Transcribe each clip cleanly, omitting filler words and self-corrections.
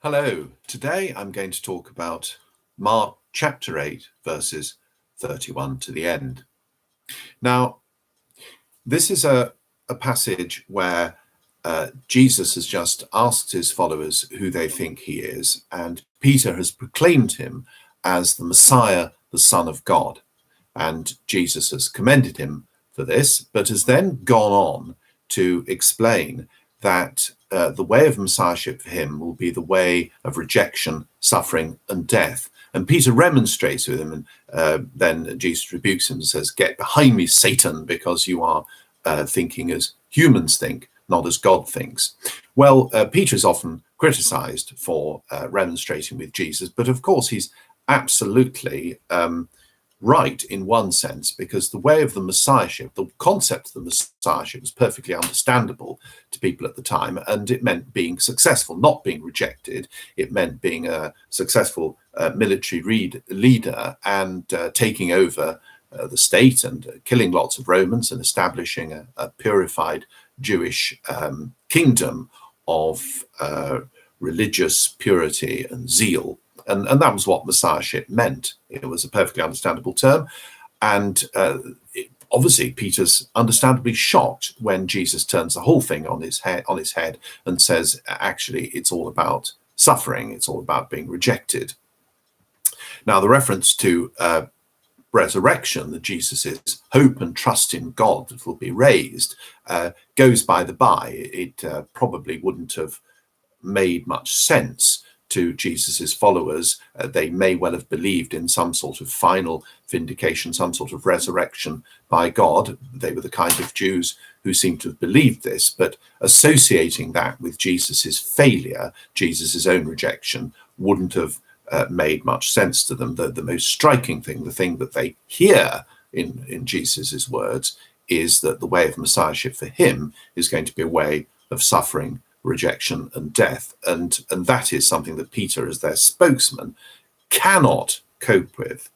Hello, today I'm going to talk about Mark chapter 8, verses 31 to the end. Now, this is a passage where Jesus has just asked his followers who they think he is, and Peter has proclaimed him as the Messiah, the Son of God. And Jesus has commended him for this, but has then gone on to explain that the way of Messiahship for him will be the way of rejection, suffering, and death. And Peter remonstrates with him, and then Jesus rebukes him and says, "Get behind me, Satan, because you are thinking as humans think, not as God thinks." Well, Peter is often criticized for remonstrating with Jesus, but of course he's absolutely right in one sense, because the way of the Messiahship, the concept of the Messiahship, was perfectly understandable to people at the time, and it meant being successful, not being rejected. It meant being a successful military leader and taking over the state and killing lots of Romans and establishing a purified Jewish kingdom of religious purity and zeal. And that was what Messiahship meant. It was a perfectly understandable term. And obviously, Peter's understandably shocked when Jesus turns the whole thing on his head and says, actually, it's all about suffering. It's all about being rejected. Now, the reference to resurrection, that Jesus' hope and trust in God that will be raised, goes by the by. It probably wouldn't have made much sense to Jesus's followers. They may well have believed in some sort of final vindication, some sort of resurrection by God. They were the kind of Jews who seemed to have believed this, but associating that with Jesus's failure, Jesus's own rejection, wouldn't have made much sense to them. The most striking thing, the thing that they hear in Jesus's words, is that the way of Messiahship for him is going to be a way of suffering, rejection, and death. And that is something that Peter, as their spokesman, cannot cope with.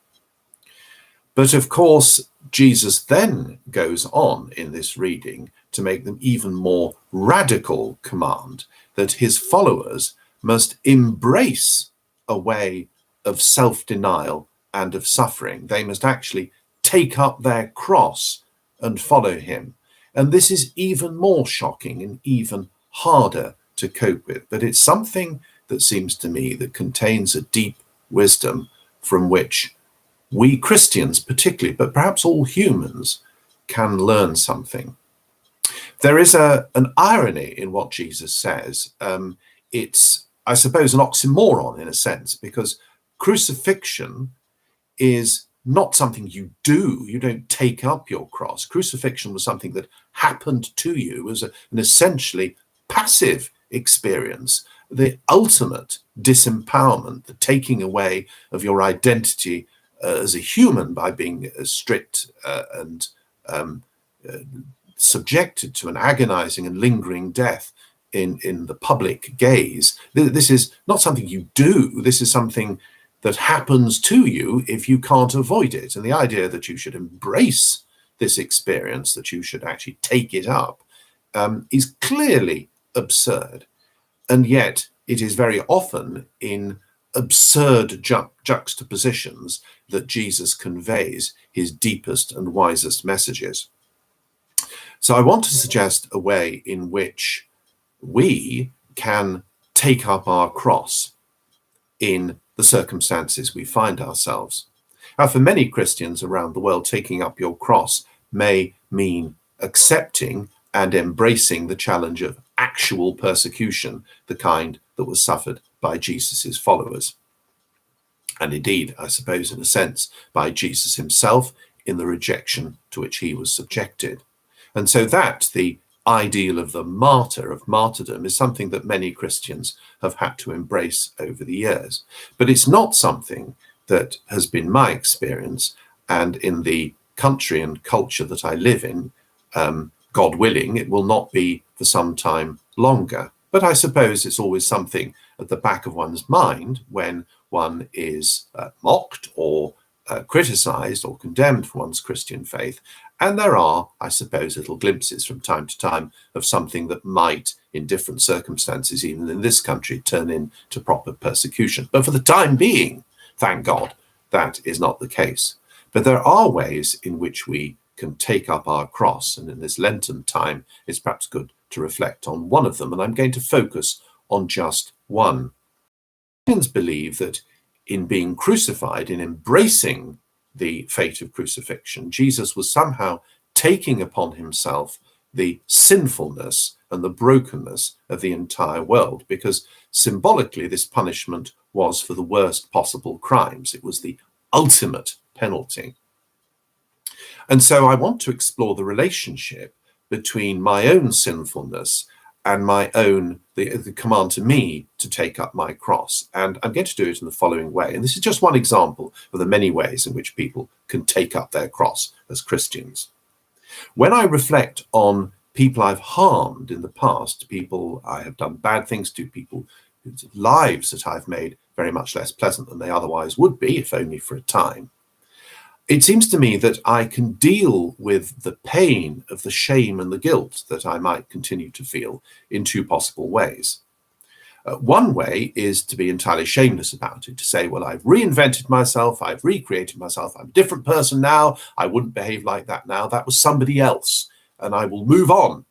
But of course, Jesus then goes on in this reading to make them even more radical command that his followers must embrace a way of self-denial and of suffering. They must actually take up their cross and follow him. And this is even more shocking and even harder to cope with, but it's something that seems to me that contains a deep wisdom from which we Christians particularly, but perhaps all humans, can learn something. There is an irony in what Jesus says. It's, I suppose, an oxymoron in a sense, because crucifixion is not something you do. You don't take up your cross. Crucifixion was something that happened to you. It was an essentially passive experience, the ultimate disempowerment, the taking away of your identity as a human by being stripped and subjected to an agonizing and lingering death in the public gaze. This is not something you do. This is something that happens to you if you can't avoid it. And the idea that you should embrace this experience, that you should actually take it up, is clearly absurd. And yet it is very often in absurd juxtapositions that Jesus conveys his deepest and wisest messages. So I want to suggest a way in which we can take up our cross in the circumstances we find ourselves. Now, for many Christians around the world, taking up your cross may mean accepting and embracing the challenge of actual persecution, the kind that was suffered by Jesus's followers. And indeed, I suppose, in a sense, by Jesus himself in the rejection to which he was subjected. And so that, the ideal of the martyr, of martyrdom, is something that many Christians have had to embrace over the years. But it's not something that has been my experience, and in the country and culture that I live in, God willing, it will not be for some time longer. But I suppose it's always something at the back of one's mind when one is mocked or criticized or condemned for one's Christian faith, And there are, I suppose, little glimpses from time to time of something that might, in different circumstances, even in this country, turn into proper persecution. But for the time being, thank God, that is not the case. But there are ways in which we can take up our cross. And in this Lenten time, it's perhaps good to reflect on one of them. And I'm going to focus on just one. Christians believe that in being crucified, in embracing the fate of crucifixion, Jesus was somehow taking upon himself the sinfulness and the brokenness of the entire world, because symbolically this punishment was for the worst possible crimes. It was the ultimate penalty. And so I want to explore the relationship between my own sinfulness and my own, the command to me to take up my cross. And I'm going to do it in the following way. And this is just one example of the many ways in which people can take up their cross as Christians. When I reflect on people I've harmed in the past, people I have done bad things to, people whose lives that I've made very much less pleasant than they otherwise would be, if only for a time, it seems to me that I can deal with the pain of the shame and the guilt that I might continue to feel in two possible ways. One way is to be entirely shameless about it, to say, well, I've reinvented myself, I've recreated myself, I'm a different person now, I wouldn't behave like that now, that was somebody else, and I will move on.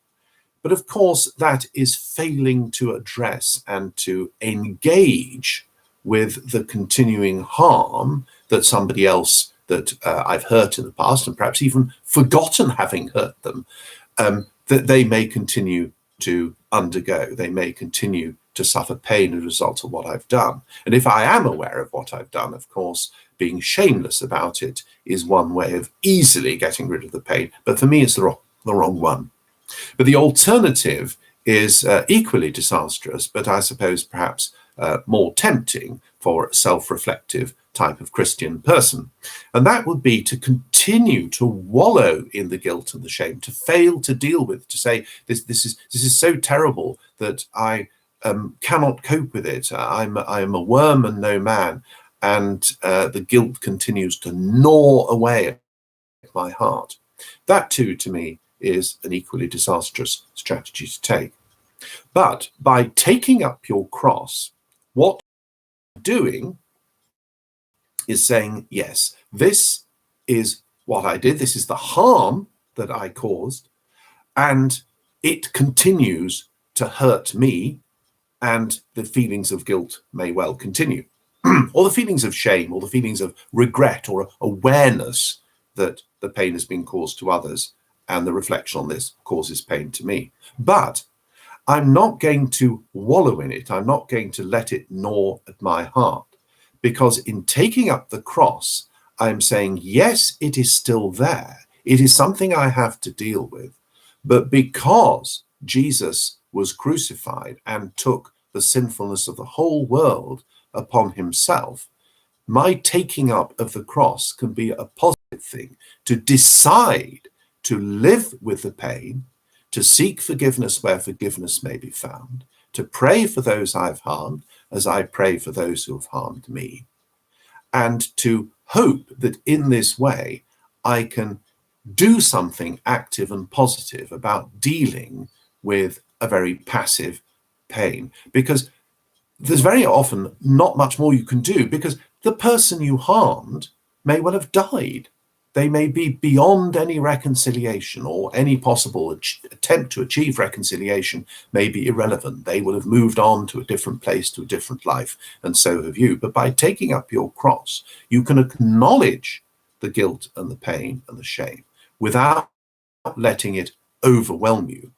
But of course, that is failing to address and to engage with the continuing harm that somebody else that I've hurt in the past, and perhaps even forgotten having hurt them, that they may continue to undergo. They may continue to suffer pain as a result of what I've done. And if I am aware of what I've done, of course, being shameless about it is one way of easily getting rid of the pain. But for me, it's the wrong one. But the alternative is equally disastrous, but I suppose perhaps more tempting for a self-reflective type of Christian person. And that would be to continue to wallow in the guilt and the shame, to fail to deal with, to say, this is so terrible that I cannot cope with it. I am a worm and no man. And the guilt continues to gnaw away at my heart. That too, to me, is an equally disastrous strategy to take. But by taking up your cross, what you're doing is saying, yes, this is what I did, this is the harm that I caused, and it continues to hurt me, and the feelings of guilt may well continue, or the feelings of shame, or the feelings of regret, or awareness that the pain has been caused to others, and the reflection on this causes pain to me. But I'm not going to wallow in it. I'm not going to let it gnaw at my heart, because in taking up the cross, I'm saying, yes, it is still there. It is something I have to deal with. But because Jesus was crucified and took the sinfulness of the whole world upon himself, my taking up of the cross can be a positive thing, to decide to live with the pain, to seek forgiveness where forgiveness may be found, to pray for those I've harmed as I pray for those who have harmed me, and to hope that in this way I can do something active and positive about dealing with a very passive pain. Because there's very often not much more you can do, because the person you harmed may well have died. They may be beyond any reconciliation, or any possible attempt to achieve reconciliation may be irrelevant. They will have moved on to a different place, to a different life, and so have you. But by taking up your cross, you can acknowledge the guilt and the pain and the shame without letting it overwhelm you,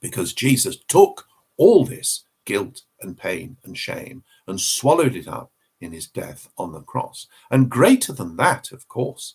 because Jesus took all this guilt and pain and shame and swallowed it up in his death on the cross. And greater than that, of course,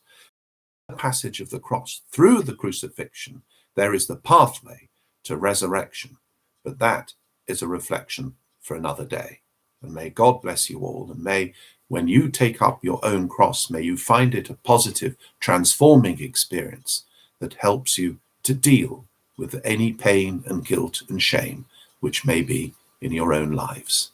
the passage of the cross through the crucifixion, there is the pathway to resurrection. But that is a reflection for another day. And may God bless you all. And may, when you take up your own cross, may you find it a positive, transforming experience that helps you to deal with any pain and guilt and shame which may be in your own lives.